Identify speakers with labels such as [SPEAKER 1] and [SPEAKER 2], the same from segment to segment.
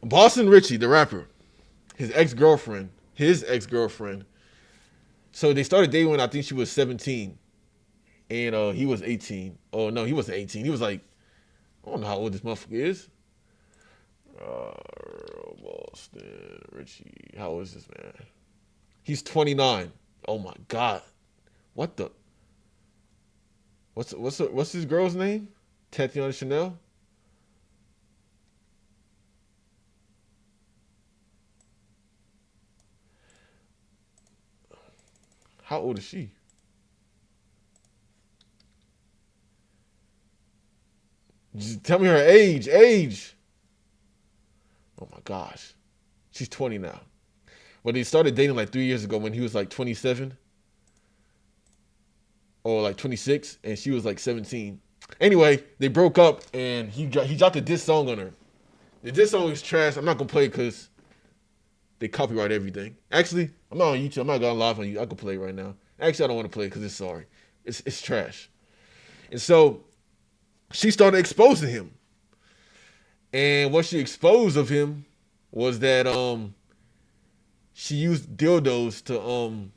[SPEAKER 1] Boston Richey, the rapper, his ex-girlfriend. So they started dating when I think she was 17. And he was 18. Oh, no, he wasn't 18. He was like, I don't know how old this motherfucker is. Boston Richey. How old is this man? He's 29. Oh, my God. What the? What's his girl's name? Tatiana Chanel? How old is she? Just tell me her age. Oh my gosh. She's 20 now. But they started dating like 3 years ago when he was like 27. Or like 26. And she was like 17. Anyway, they broke up and he dropped a diss song on her. The diss song is trash. I'm not going to play it because they copyright everything. Actually, I'm not on YouTube. I'm not going live on YouTube. I can play it right now. Actually, I don't want to play it because it's sorry. It's trash. And so she started exposing him. And what she exposed of him was that she used dildos to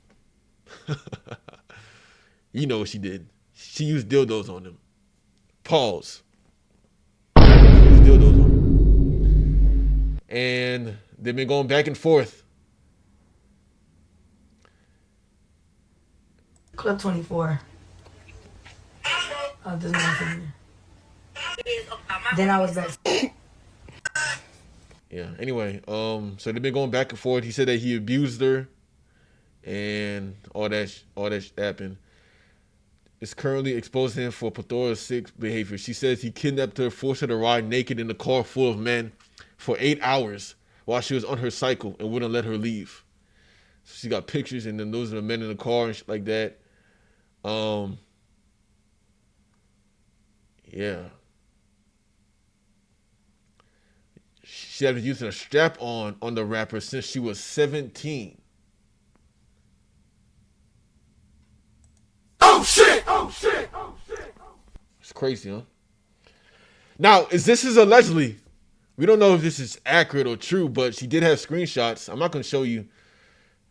[SPEAKER 1] you know what she did. She used dildos on him. Pause. She used dildos on him. And they've been going back and forth.
[SPEAKER 2] Club 24. Oh, there's nothing. Then I was back.
[SPEAKER 1] Yeah. Anyway, so they've been going back and forth. He said that he abused her, and all that happened. It's currently exposing him for plethora of sick behavior. She says he kidnapped her, forced her to ride naked in a car full of men for 8 hours while she was on her cycle and wouldn't let her leave. So she got pictures, and then those are the men in the car and shit like that. Yeah. She had been using a strap on the rapper since she was 17. Oh shit! It's crazy, huh? Now, this is allegedly. We don't know if this is accurate or true, but she did have screenshots. I'm not going to show you.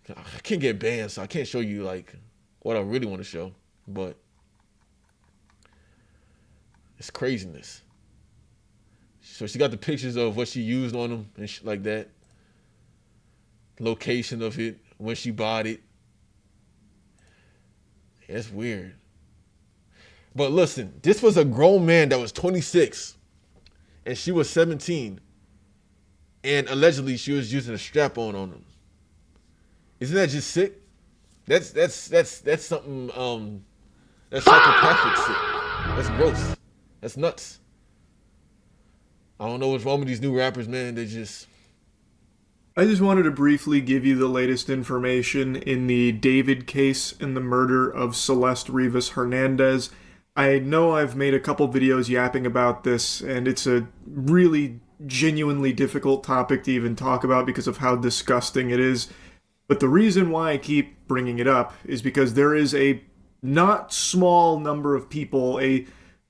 [SPEAKER 1] I can't get banned, so I can't show you like what I really want to show. But it's craziness. So she got the pictures of what she used on him and shit like that. Location of it, when she bought it. It's weird. But listen, this was a grown man that was 26 and she was 17. And allegedly she was using a strap-on him. Isn't that just sick? That's something that's psychopathic sick. That's gross. That's nuts. I don't know what's wrong with these new rappers, man.
[SPEAKER 3] I just wanted to briefly give you the latest information in the David case and the murder of Celeste Rivas Hernandez. I know I've made a couple videos yapping about this, and it's a really genuinely difficult topic to even talk about because of how disgusting it is. But the reason why I keep bringing it up is because there is a not small number of people, a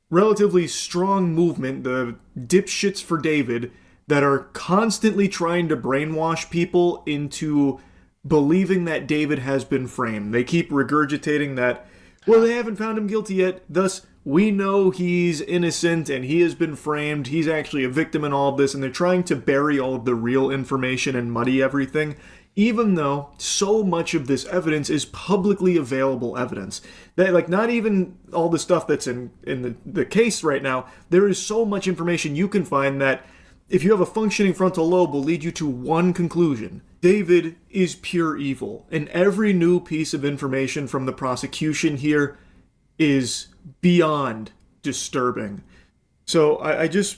[SPEAKER 3] relatively strong movement, the Dipshits for David, that are constantly trying to brainwash people into believing that David has been framed. They keep regurgitating that, well, they haven't found him guilty yet, thus we know he's innocent and he has been framed, he's actually a victim in all of this, and they're trying to bury all of the real information and muddy everything, even though so much of this evidence is publicly available evidence. That, like, not even all the stuff that's in the case right now, there is so much information you can find that, if you have a functioning frontal lobe, will lead you to one conclusion. David is pure evil. And every new piece of information from the prosecution here is beyond disturbing. So I just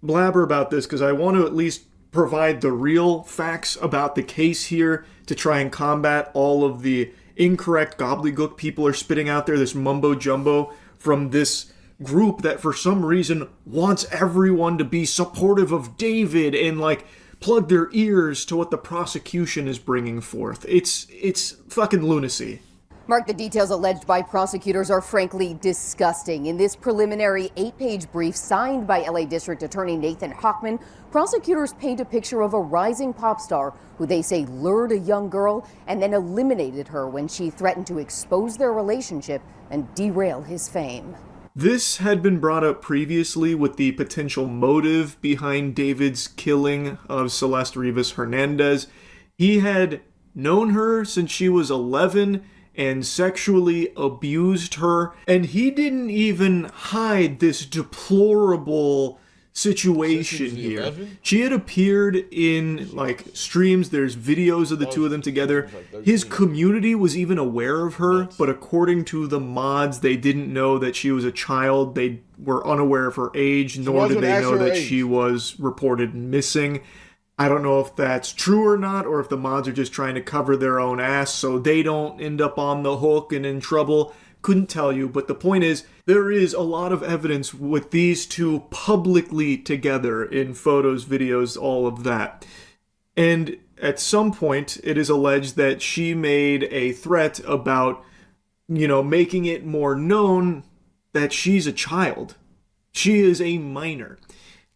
[SPEAKER 3] blabber about this because I want to at least provide the real facts about the case here to try and combat all of the incorrect gobbledygook people are spitting out there, this mumbo-jumbo from this group that for some reason wants everyone to be supportive of David and like plug their ears to what the prosecution is bringing forth. It's fucking lunacy.
[SPEAKER 4] Mark, the details alleged by prosecutors are frankly disgusting. In this preliminary 8-page brief signed by LA District Attorney Nathan Hochman, prosecutors paint a picture of a rising pop star who they say lured a young girl and then eliminated her when she threatened to expose their relationship and derail his fame.
[SPEAKER 3] This had been brought up previously with the potential motive behind David's killing of Celeste Rivas Hernandez. He had known her since she was 11 and sexually abused her, and he didn't even hide this deplorable situation here. 11? She had appeared in like streams. There's videos of the two of them together. His community was even aware of her, but according to the mods, they didn't know that she was a child. They were unaware of her age, nor did they know that she was reported missing. I don't know if that's true or not, or if the mods are just trying to cover their own ass so they don't end up on the hook and in trouble. Couldn't tell you, but the point is, there is a lot of evidence with these two publicly together in photos, videos, all of that. And at some point, it is alleged that she made a threat about, making it more known that she's a child. She is a minor.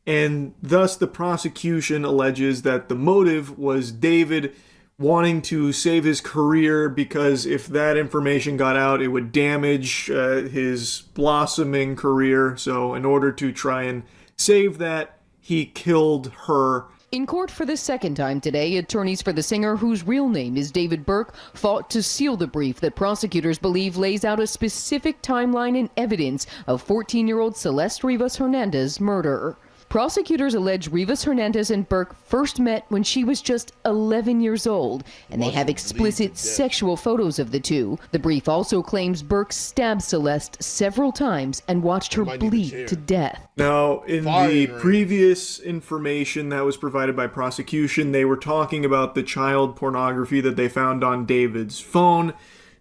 [SPEAKER 3] And thus the prosecution alleges that the motive was David wanting to save his career because if that information got out, it would damage his blossoming career. So in order to try and save that, he killed her.
[SPEAKER 5] In court for the second time today, attorneys for the singer, whose real name is David Burke, fought to seal the brief that prosecutors believe lays out a specific timeline and evidence of 14-year-old Celeste Rivas Hernandez's murder. Prosecutors allege Rivas Hernandez and Burke first met when she was just 11 years old, and they have explicit sexual photos of the two. The brief also claims Burke stabbed Celeste several times and watched her bleed to death.
[SPEAKER 3] Now, in the previous information that was provided by prosecution, they were talking about the child pornography that they found on David's phone.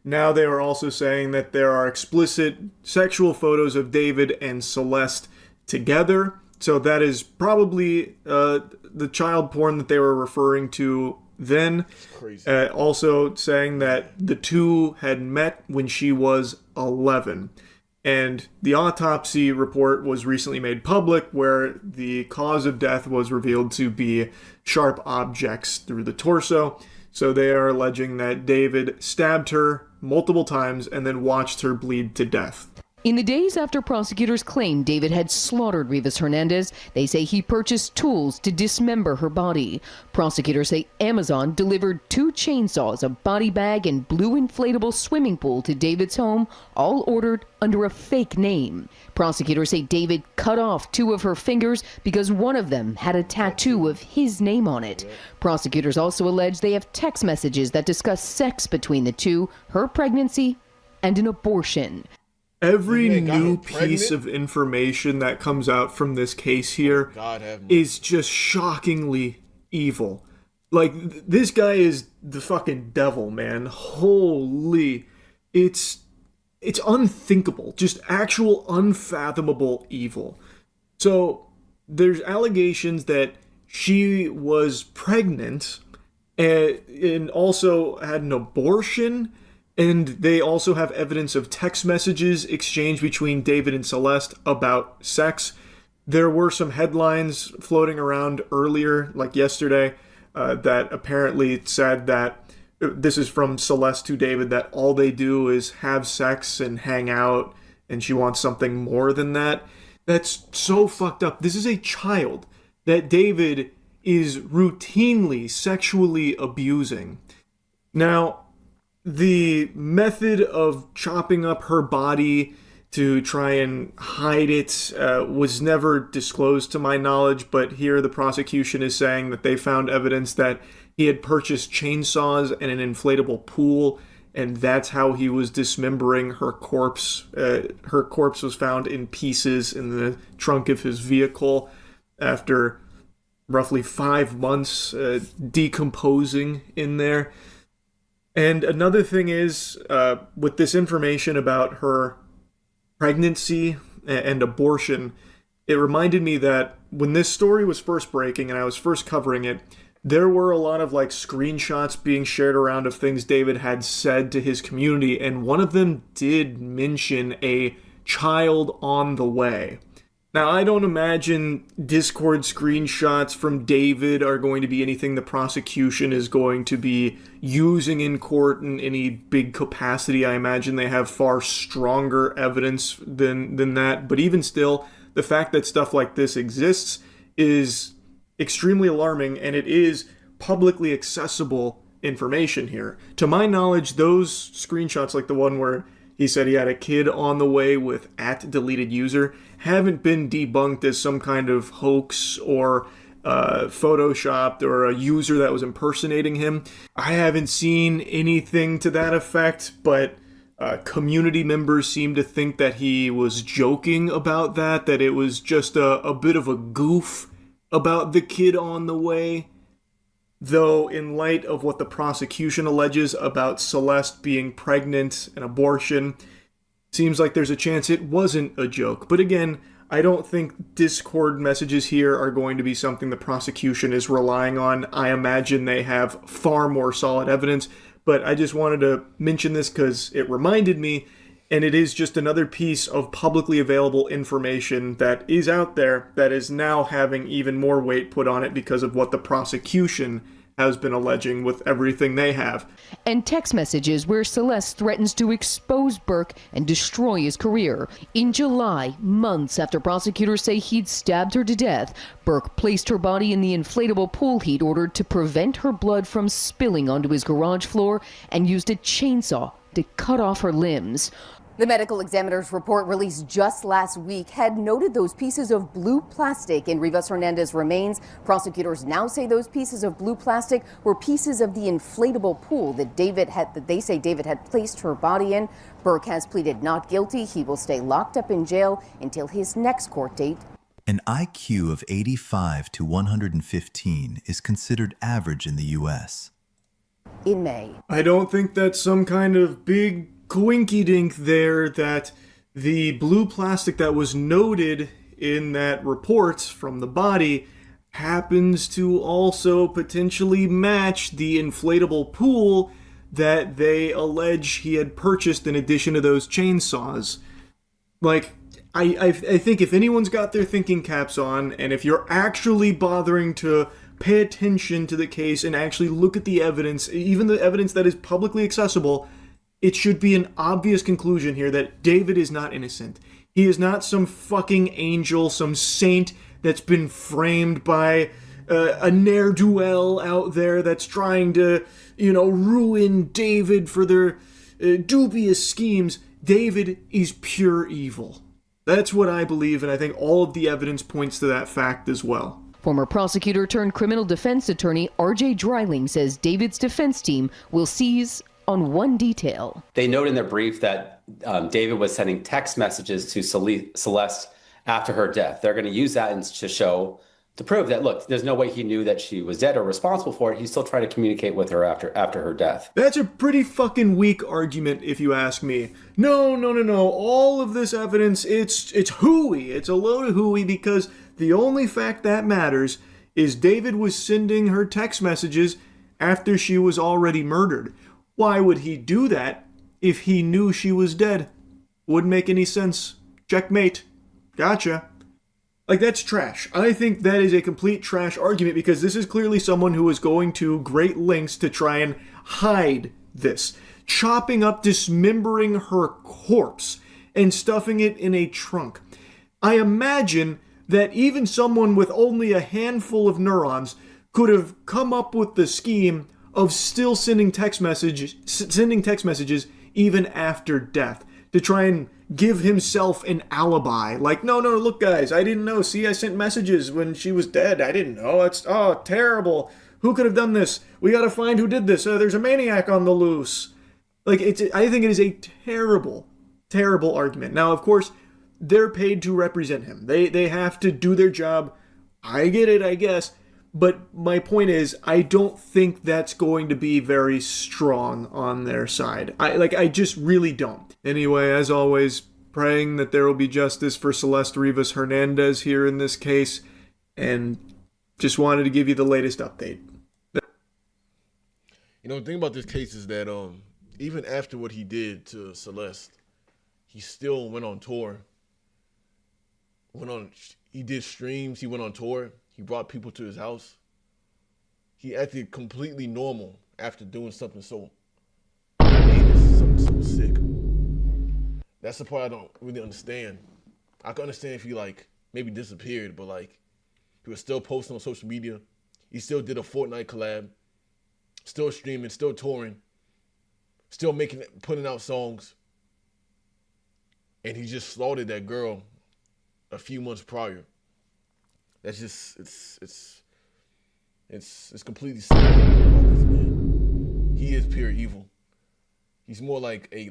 [SPEAKER 3] Now they are also saying that there are explicit sexual photos of David and Celeste together. So that is probably the child porn that they were referring to then. Also saying that the two had met when she was 11. And the autopsy report was recently made public where the cause of death was revealed to be sharp objects through the torso. So they are alleging that David stabbed her multiple times and then watched her bleed to death.
[SPEAKER 5] In the days after prosecutors claimed David had slaughtered Rivas Hernandez, they say he purchased tools to dismember her body. Prosecutors say Amazon delivered 2 chainsaws, a body bag, and blue inflatable swimming pool to David's home, all ordered under a fake name. Prosecutors say David cut off 2 of her fingers because one of them had a tattoo of his name on it. Prosecutors also allege they have text messages that discuss sex between the two, her pregnancy, and an abortion.
[SPEAKER 3] Every new piece of information that comes out from this case here is just shockingly evil. Like, this guy is the fucking devil, man. Holy. It's unthinkable. Just actual unfathomable evil. So, there's allegations that she was pregnant and also had an abortion. And they also have evidence of text messages exchanged between David and Celeste about sex. There were some headlines floating around earlier, like yesterday, that apparently said that, this is from Celeste to David, that all they do is have sex and hang out, and she wants something more than that. That's so fucked up. This is a child that David is routinely sexually abusing. Now, the method of chopping up her body to try and hide it was never disclosed to my knowledge, but here the prosecution is saying that they found evidence that he had purchased chainsaws and an inflatable pool, and that's how he was dismembering her corpse. Her corpse was found in pieces in the trunk of his vehicle after roughly 5 months decomposing in there. And another thing is, with this information about her pregnancy and abortion, it reminded me that when this story was first breaking and I was first covering it, there were a lot of like screenshots being shared around of things David had said to his community, and one of them did mention a child on the way. Now, I don't imagine Discord screenshots from David are going to be anything the prosecution is going to be using in court in any big capacity. I imagine they have far stronger evidence than that. But even still, the fact that stuff like this exists is extremely alarming, and it is publicly accessible information here. To my knowledge, those screenshots, like the one where he said he had a kid on the way with @deleted_user, haven't been debunked as some kind of hoax or photoshopped or a user that was impersonating him. I haven't seen anything to that effect, but community members seem to think that he was joking about that it was just a bit of a goof about the kid on the way. Though, in light of what the prosecution alleges about Celeste being pregnant and abortion, seems like there's a chance it wasn't a joke. But again, I don't think Discord messages here are going to be something the prosecution is relying on. I imagine they have far more solid evidence, but I just wanted to mention this because it reminded me, and it is just another piece of publicly available information that is out there that is now having even more weight put on it because of what the prosecution has been alleging with everything they have.
[SPEAKER 5] And text messages where Celeste threatens to expose Burke and destroy his career. In July, months after prosecutors say he'd stabbed her to death, Burke placed her body in the inflatable pool he'd ordered to prevent her blood from spilling onto his garage floor and used a chainsaw to cut off her limbs.
[SPEAKER 4] The medical examiner's report released just last week had noted those pieces of blue plastic in Rivas Hernandez's remains. Prosecutors now say those pieces of blue plastic were pieces of the inflatable pool that they say David had placed her body in. Burke has pleaded not guilty. He will stay locked up in jail until his next court date.
[SPEAKER 6] An IQ of 85 to 115 is considered average in the U.S.
[SPEAKER 4] In May.
[SPEAKER 3] I don't think that's some kind of big coinky-dink there that the blue plastic that was noted in that report from the body happens to also potentially match the inflatable pool that they allege he had purchased in addition to those chainsaws. Like, I think if anyone's got their thinking caps on, and if you're actually bothering to pay attention to the case and actually look at the evidence, even the evidence that is publicly accessible, it should be an obvious conclusion here that David is not innocent. He is not some fucking angel, some saint that's been framed by a ne'er-do-well out there that's trying to, ruin David for their dubious schemes. David is pure evil. That's what I believe, and I think all of the evidence points to that fact as well.
[SPEAKER 5] Former prosecutor turned criminal defense attorney R.J. Dreiling says David's defense team will seize on one detail.
[SPEAKER 7] They note in their brief that David was sending text messages to Celeste after her death. They're going to use that to prove that, look, there's no way he knew that she was dead or responsible for it. He's still trying to communicate with her after her death.
[SPEAKER 3] That's a pretty fucking weak argument, if you ask me. No. All of this evidence, it's hooey. It's a load of hooey because the only fact that matters is David was sending her text messages after she was already murdered. Why would he do that if he knew she was dead? Wouldn't make any sense. Checkmate. Gotcha. Like, that's trash. I think that is a complete trash argument because this is clearly someone who is going to great lengths to try and hide this. Chopping up, dismembering her corpse and stuffing it in a trunk. I imagine that even someone with only a handful of neurons could have come up with the scheme of still sending text messages even after death to try and give himself an alibi. Like, no, look guys, I didn't know. See, I sent messages when she was dead. I didn't know. That's, terrible. Who could have done this? We gotta find who did this. There's a maniac on the loose. Like, I think it is a terrible, terrible argument. Now, of course, they're paid to represent him. They have to do their job. I get it, I guess. But my point is, I don't think that's going to be very strong on their side. I just really don't. Anyway, as always, praying that there will be justice for Celeste Rivas Hernandez here in this case, and just wanted to give you the latest update.
[SPEAKER 1] You know, the thing about this case is that even after what he did to Celeste, he still went on tour. He did streams. He went on tour. He brought people to his house. He acted completely normal after doing something so heinous, something so sick. That's the part I don't really understand. I can understand if he like maybe disappeared, but like he was still posting on social media. He still did a Fortnite collab, still streaming, still touring, still putting out songs. And he just slaughtered that girl a few months prior. That's just it's completely sick about this man. He is pure evil. He's more like a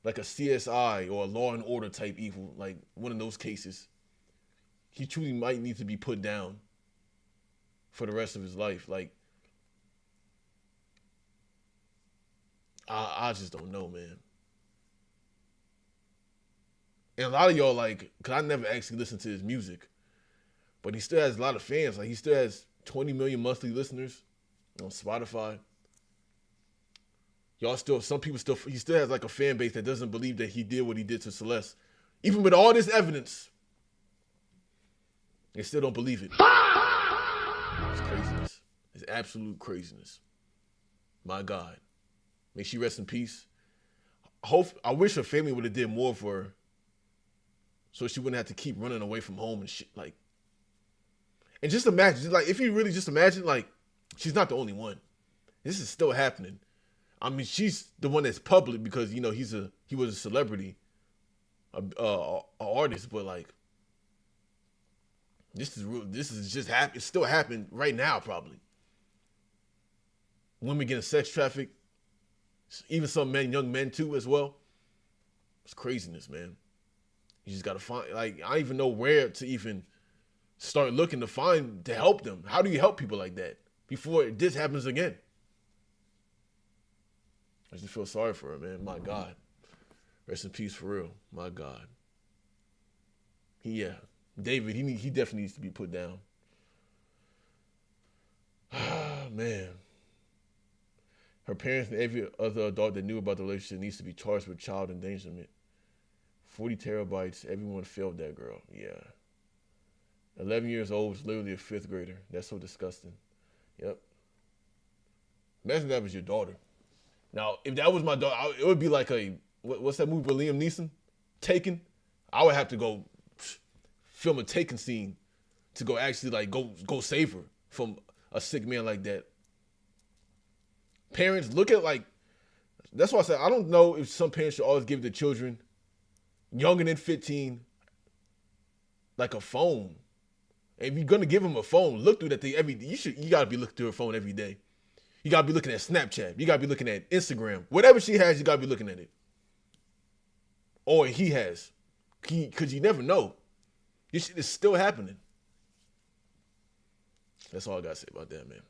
[SPEAKER 1] CSI or a Law and Order type evil, like one of those cases. He truly might need to be put down for the rest of his life. Like, I just don't know, man. And a lot of y'all, like, because I never actually listened to his music, but he still has a lot of fans. Like, he still has 20 million monthly listeners on Spotify. He still has like a fan base that doesn't believe that he did what he did to Celeste. Even with all this evidence, they still don't believe it. It's craziness. It's absolute craziness. My God. May she rest in peace. I wish her family would have did more for her so she wouldn't have to keep running away from home and shit. Like, and just imagine, like, if you really just imagine, like, she's not the only one. This is still happening. I mean, she's the one that's public because, you know, he was a celebrity, a artist, but like, this is just happening. It's still happening right now, probably. Women getting sex trafficked, even some young men too, as well. It's craziness, man. You just gotta find, like, I don't even know where to even start looking to help them. How do you help people like that before this happens again? I just feel sorry for her, man. My God. Rest in peace for real. My God. David, he definitely needs to be put down. Man. Her parents and every other adult that knew about the relationship needs to be charged with child endangerment. 40 terabytes. Everyone failed that girl. Yeah. 11 years old is literally a fifth grader. That's so disgusting. Yep. Imagine that was your daughter. Now, if that was my daughter, it would be like what's that movie with Liam Neeson? Taken? I would have to go film a Taken scene to go actually like go save her from a sick man like that. Parents, look at like, that's why I said I don't know if some parents should always give their children younger than 15 like a phone. And if you're gonna give them a phone, look through that thing every day. You gotta be looking through her phone every day. You gotta be looking at Snapchat. You gotta be looking at Instagram. Whatever she has, you gotta be looking at it. Or he has. Because you never know. This shit is still happening. That's all I gotta say about that, man.